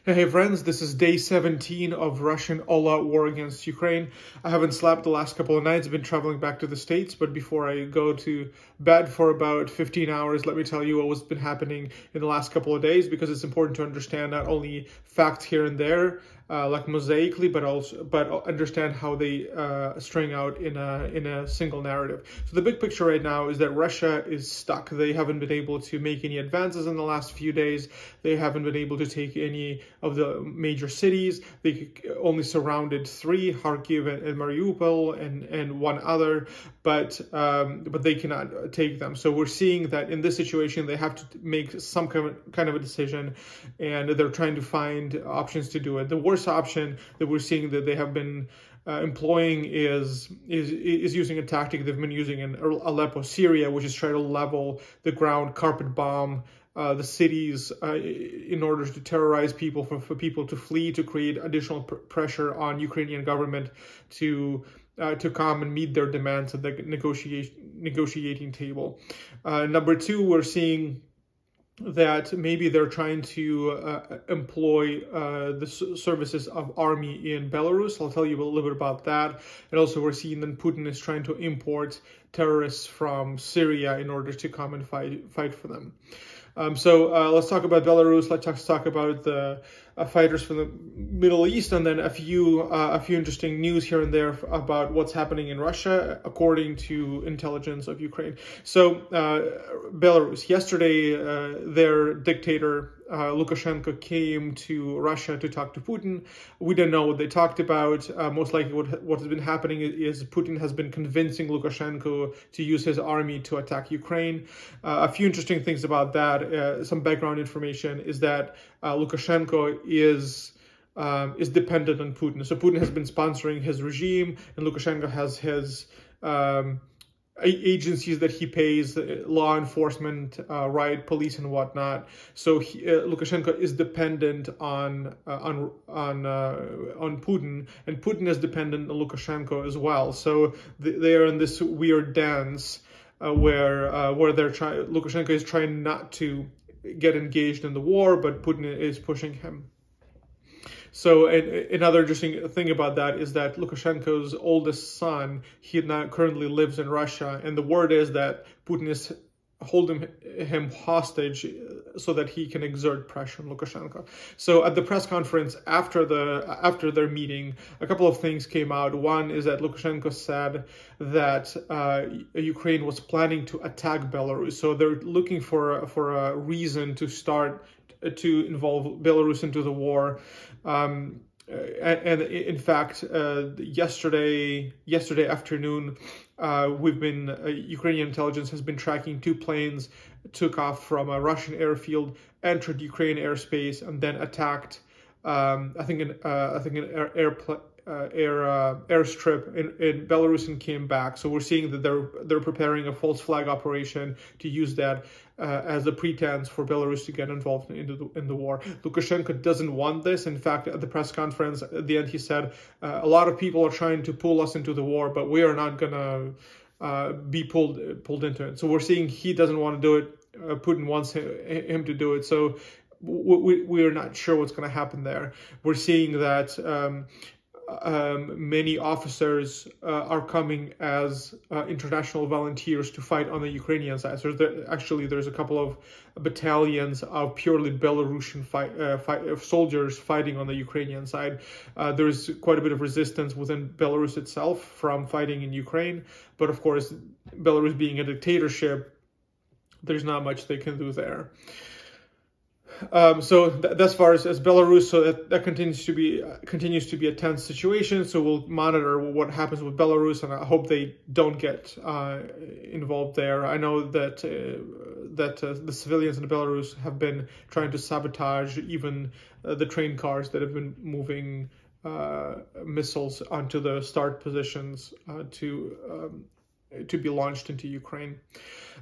Hey friends, this is day 17 of Russian all-out war against Ukraine. I haven't slept the last couple of nights. I've been traveling back to the States, but before I go to bed for about 15 hours, let me tell you what's been happening in the last couple of days, because it's important to understand not only facts here and there, like mosaically, but understand how they string out in a single narrative. So the big picture right now is that Russia is stuck. They haven't been able to make any advances in the last few days. They haven't been able to take any of the major cities. They only surrounded 3, Kharkiv and Mariupol, and one other, but they cannot take them. So we're seeing that in this situation they have to make some kind of a decision, and they're trying to find options to do it. The worst option that we're seeing that they have been employing is using a tactic they've been using in Aleppo, Syria, which is try to level the ground, carpet bomb the cities in order to terrorize people, for people to flee, to create additional pressure on Ukrainian government to come and meet their demands at the negotiating table. Number 2, we're seeing that maybe they're trying to employ the services of army in Belarus. I'll tell you a little bit about that. And also we're seeing that Putin is trying to import terrorists from Syria in order to come and fight for them. So let's talk about Belarus. Let's talk about the fighters from the Middle East, and then a few interesting news here and there about what's happening in Russia, according to intelligence of Ukraine. So Belarus, yesterday, their dictator Lukashenko came to Russia to talk to Putin. We don't know what they talked about. Most likely what has been happening is Putin has been convincing Lukashenko to use his army to attack Ukraine. A few interesting things about that, some background information, is that Lukashenko is dependent on Putin. So Putin has been sponsoring his regime, and Lukashenko has his agencies that he pays, law enforcement, riot police, and whatnot. So Lukashenko is dependent on Putin, and Putin is dependent on Lukashenko as well. So they are in this weird dance where Lukashenko is trying not to get engaged in the war, but Putin is pushing him. So another interesting thing about that is that Lukashenko's oldest son, he now currently lives in Russia, and the word is that Putin is holding him hostage so that he can exert pressure on Lukashenko. So at the press conference after their meeting, a couple of things came out. One is that Lukashenko said that Ukraine was planning to attack Belarus. So they're looking for a reason to involve Belarus into the war. And in fact, yesterday afternoon, Ukrainian intelligence has been tracking 2 planes took off from a Russian airfield, entered Ukraine airspace, and then attacked I think an airstrip in Belarus and came back. So we're seeing that they're preparing a false flag operation to use that as a pretense for Belarus to get involved in the war. Lukashenko doesn't want this. In fact, at the press conference at the end, he said, a lot of people are trying to pull us into the war, but we are not gonna be pulled into it. So we're seeing he doesn't want to do it. Putin wants him to do it. So we are not sure what's going to happen there. We're seeing that many officers are coming as international volunteers to fight on the Ukrainian side. So there's a couple of battalions of purely Belarusian soldiers fighting on the Ukrainian side. There's quite a bit of resistance within Belarus itself from fighting in Ukraine, but of course, Belarus being a dictatorship, there's not much they can do there. So as far as Belarus, so that continues to be a tense situation. So we'll monitor what happens with Belarus, and I hope they don't get involved there. I know that the civilians in Belarus have been trying to sabotage even the train cars that have been moving missiles onto the start positions to be launched into Ukraine.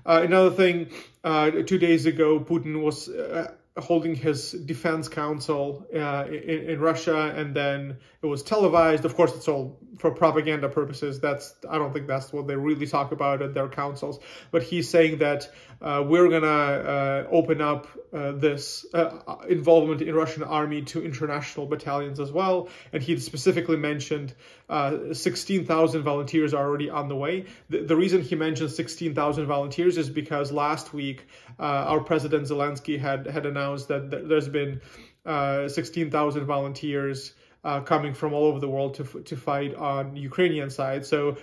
Another thing, 2 days ago, Putin was holding his defense council in Russia, and then it was televised. Of course, it's all for propaganda purposes. I don't think that's what they really talk about at their councils. But he's saying that we're gonna open up this involvement in Russian army to international battalions as well. And he specifically mentioned 16,000 volunteers are already on the way. The reason he mentioned 16,000 volunteers is because last week our President Zelensky had announced that there's been 16,000 volunteers coming from all over the world to fight on Ukrainian side. So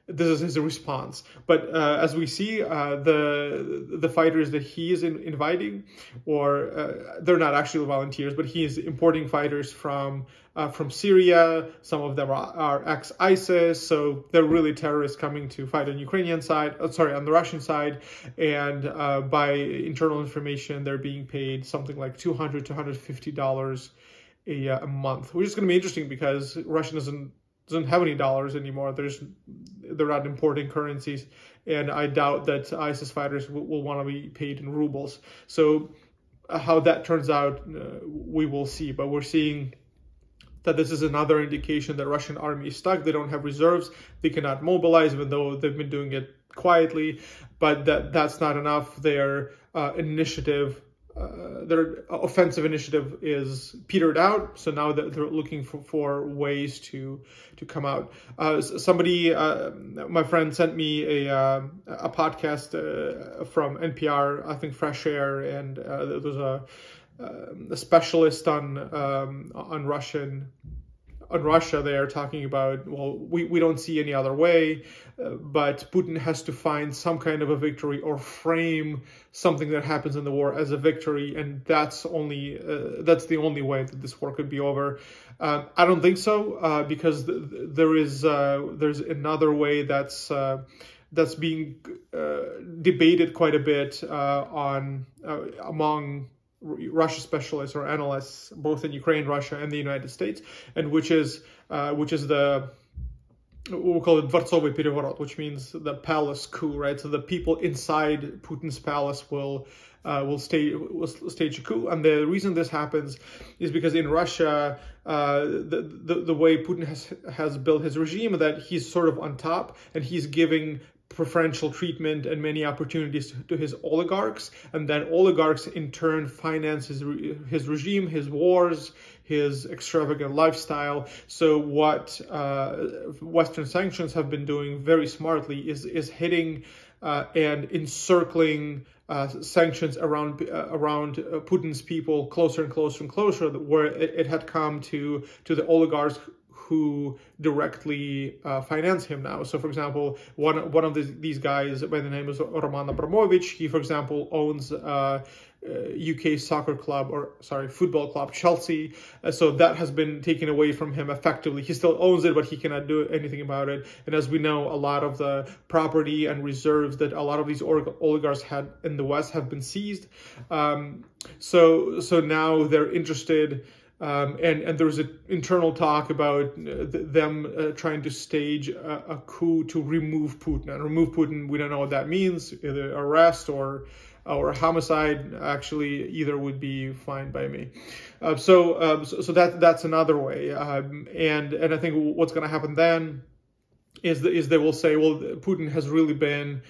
this is his response. But as we see, the fighters that he is inviting, or they're not actually volunteers, but he is importing fighters from Syria. Some of them are ex-ISIS, so they're really terrorists coming to fight on Ukrainian side. On the Russian side. And by internal information, they're being paid something like $200 to $150 a month, which is going to be interesting because Russia doesn't have any dollars anymore. They're not importing currencies, and I doubt that ISIS fighters will want to be paid in rubles. So how that turns out, we will see. But we're seeing that this is another indication that Russian army is stuck. They don't have reserves. They cannot mobilize, even though they've been doing it quietly. But that's not enough. Their their offensive initiative is petered out, so now they're looking for ways to come out. Somebody, my friend, sent me a podcast from NPR, I think Fresh Air, and there was a specialist on Russia there talking about, well, we don't see any other way, but Putin has to find some kind of a victory or frame something that happens in the war as a victory, and that's the only way that this war could be over. I don't think so, because there's another way that's being debated quite a bit among Russia specialists or analysts, both in Ukraine, Russia, and the United States, and which is the, we'll call it Dvortsovy Perevorot, which means the palace coup, right? So the people inside Putin's palace will stage a coup, and the reason this happens is because in Russia, the way Putin has built his regime, that he's sort of on top, and he's giving preferential treatment and many opportunities to his oligarchs, and then oligarchs in turn finance his regime, his wars, his extravagant lifestyle. So what Western sanctions have been doing very smartly is hitting and encircling sanctions around Putin's people closer and closer and closer, where it had come to the oligarchs who directly finance him now. So, for example, one of these guys by the name is Roman Abramovich. He, for example, owns UK football club Chelsea. So that has been taken away from him effectively. He still owns it, but he cannot do anything about it. And as we know, a lot of the property and reserves that a lot of these oligarchs had in the West have been seized. So now they're interested. And there was an internal talk about them trying to stage a coup to remove Putin. And remove Putin, we don't know what that means, either arrest or homicide. Actually, either would be fine by me. So that's another way. And I think what's going to happen then is they will say, well, Putin has really been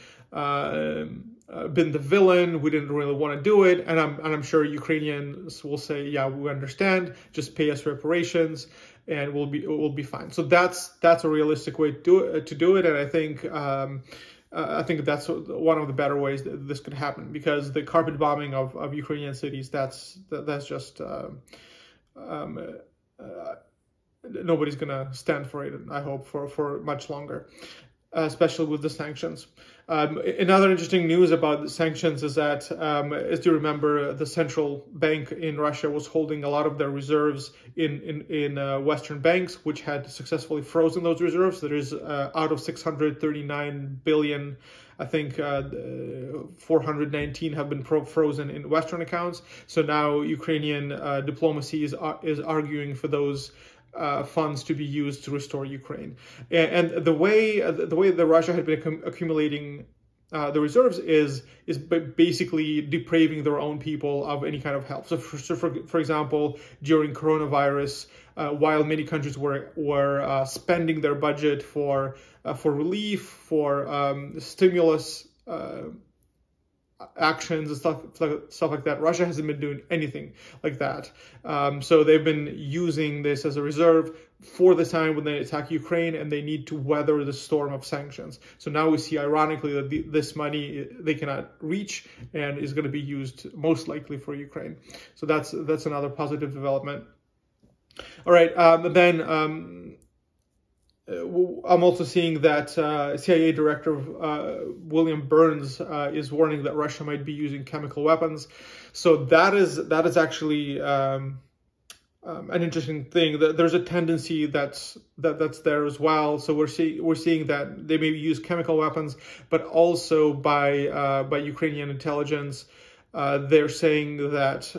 the villain. We didn't really want to do it, and I'm sure Ukrainians will say, yeah, we understand. Just pay us reparations, and we'll be fine. So that's a realistic way to do it, and I think that's one of the better ways that this could happen, because the carpet bombing of Ukrainian cities, that's just nobody's gonna stand for it. I hope for much longer, especially with the sanctions. Another interesting news about the sanctions is that, as you remember, the central bank in Russia was holding a lot of their reserves in Western banks, which had successfully frozen those reserves. There is out of 639 billion, I think 419 have been frozen in Western accounts. So now Ukrainian diplomacy is arguing for those funds to be used to restore Ukraine. And the way that Russia had been accumulating the reserves is basically depraving their own people of any kind of help. So for example, during coronavirus, while many countries were spending their budget for relief, for stimulus actions and stuff like that, Russia hasn't been doing anything like that. So they've been using this as a reserve for the time when they attack Ukraine and they need to weather the storm of sanctions. So now we see, ironically, that this money they cannot reach and is going to be used most likely for Ukraine. So that's another positive development. All right, then I'm also seeing that CIA Director William Burns is warning that Russia might be using chemical weapons. So that is actually an interesting thing. There's a tendency that's there as well. So we're seeing that they may use chemical weapons, but also by Ukrainian intelligence. They're saying that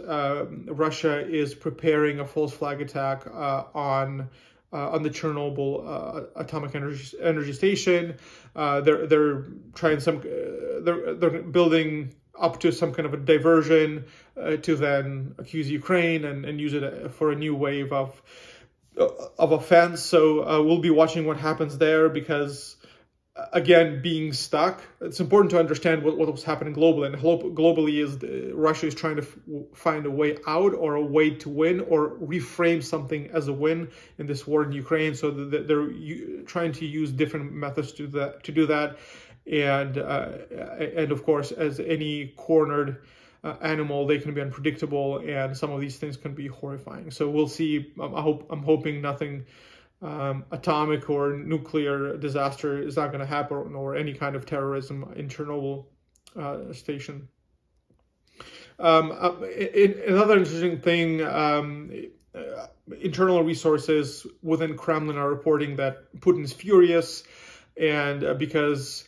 Russia is preparing a false flag attack on the Chernobyl atomic energy station. They're trying they're building up to some kind of a diversion to then accuse Ukraine and use it for a new wave of offense. So we'll be watching what happens there, because again, being stuck, it's important to understand what was happening globally. And globally is Russia is trying to find a way out, or a way to win, or reframe something as a win in this war in Ukraine. So they're trying to use different methods to do that. And of course, as any cornered animal, they can be unpredictable, and some of these things can be horrifying. So we'll see. I'm hoping nothing atomic or nuclear disaster is not going to happen, or any kind of terrorism in Chernobyl station. Another interesting thing, internal resources within Kremlin are reporting that Putin is furious, and because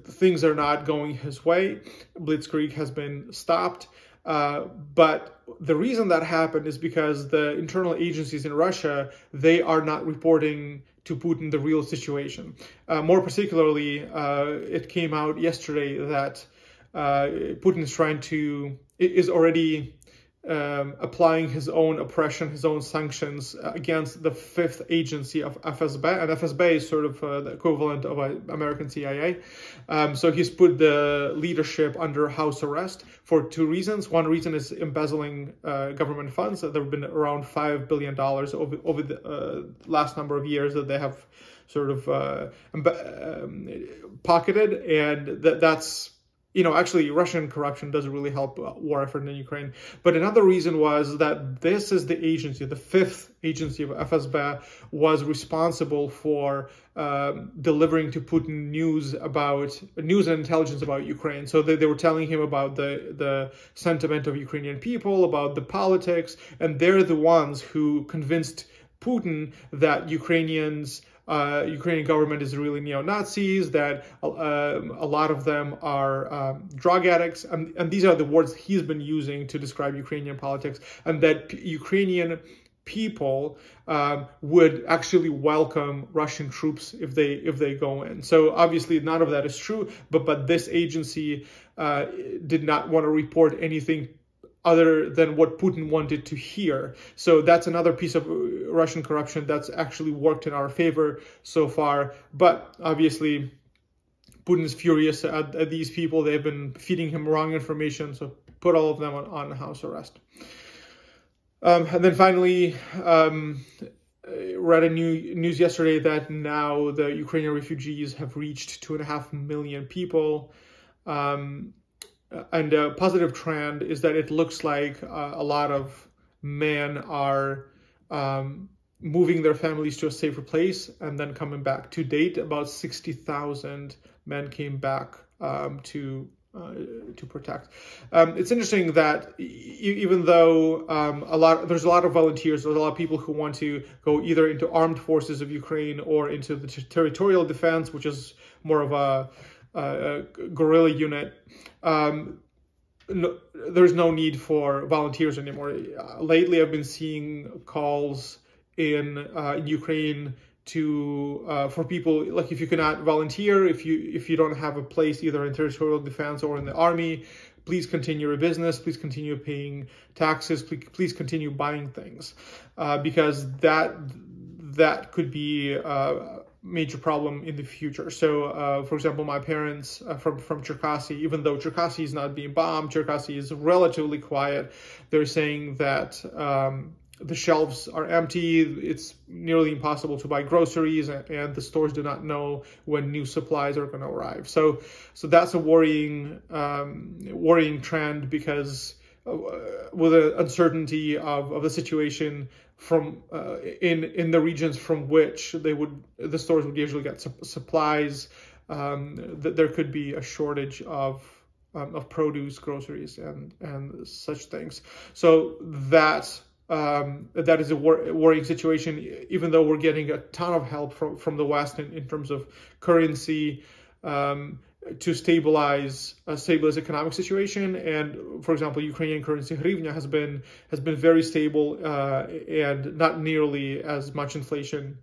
things are not going his way, Blitzkrieg has been stopped. But the reason that happened is because the internal agencies in Russia, they are not reporting to Putin the real situation. More particularly, it came out yesterday that Putin is already applying his own oppression, his own sanctions against the fifth agency of FSB, and FSB is sort of the equivalent of American CIA. So he's put the leadership under house arrest for two reasons. One reason is embezzling government funds. There have been around $5 billion over the last number of years that they have sort of pocketed, and that's, actually Russian corruption doesn't really help war effort in Ukraine. But another reason was that this is the agency, the fifth agency of FSB, was responsible for delivering to Putin news and intelligence about Ukraine. So they were telling him about the sentiment of Ukrainian people, about the politics, and they're the ones who convinced Putin that Ukrainian government is really neo-Nazis, that a lot of them are drug addicts, and these are the words he's been using to describe Ukrainian politics, and that Ukrainian people would actually welcome Russian troops if they go in. So obviously none of that is true, but this agency did not want to report anything other than what Putin wanted to hear. So that's another piece of Russian corruption that's actually worked in our favor so far. But obviously, Putin is furious at these people. They've been feeding him wrong information, so put all of them on house arrest. And then finally, read news yesterday that now the Ukrainian refugees have reached 2.5 million people. And a positive trend is that it looks like a lot of men are moving their families to a safer place and then coming back. To date, about 60,000 men came back to protect. It's interesting that even though there's a lot of volunteers, there's a lot of people who want to go either into armed forces of Ukraine or into the territorial defense, which is more of a guerrilla unit. There's no need for volunteers anymore. Lately, I've been seeing calls in Ukraine for people, like if you cannot volunteer, if you don't have a place either in territorial defense or in the army, please continue your business, please continue paying taxes, please continue buying things, because that could be a major problem in the future. So, for example, my parents from Cherkasy, even though Cherkasy is not being bombed, Cherkasy is relatively quiet, they're saying that the shelves are empty, it's nearly impossible to buy groceries, and the stores do not know when new supplies are going to arrive. So that's a worrying trend, because with the uncertainty of the situation from in the regions from which the stores would usually get supplies, there could be a shortage of produce, groceries, and such things. So that is a worrying situation, even though we're getting a ton of help from the West in terms of currency to stabilize economic situation. And for example, Ukrainian currency hryvnia has been very stable, and not nearly as much inflation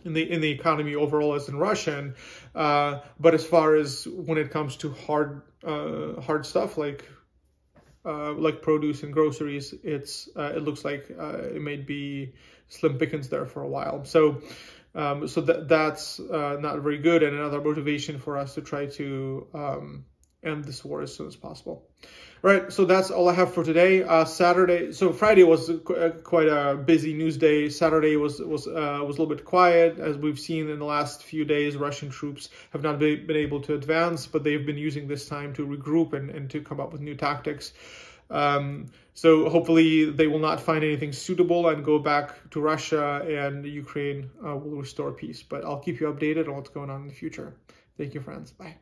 in the economy overall as in Russian. But as far as when it comes to hard stuff like produce and groceries, it looks like it may be slim pickings there for a while. So that's not very good, and another motivation for us to try to end this war as soon as possible. All right, so that's all I have for today. Friday was quite a busy news day. Saturday was a little bit quiet. As we've seen in the last few days, Russian troops have not been able to advance, but they've been using this time to regroup and to come up with new tactics. So hopefully they will not find anything suitable and go back to Russia, and Ukraine will restore peace. But I'll keep you updated on what's going on in the future. Thank you, friends. Bye.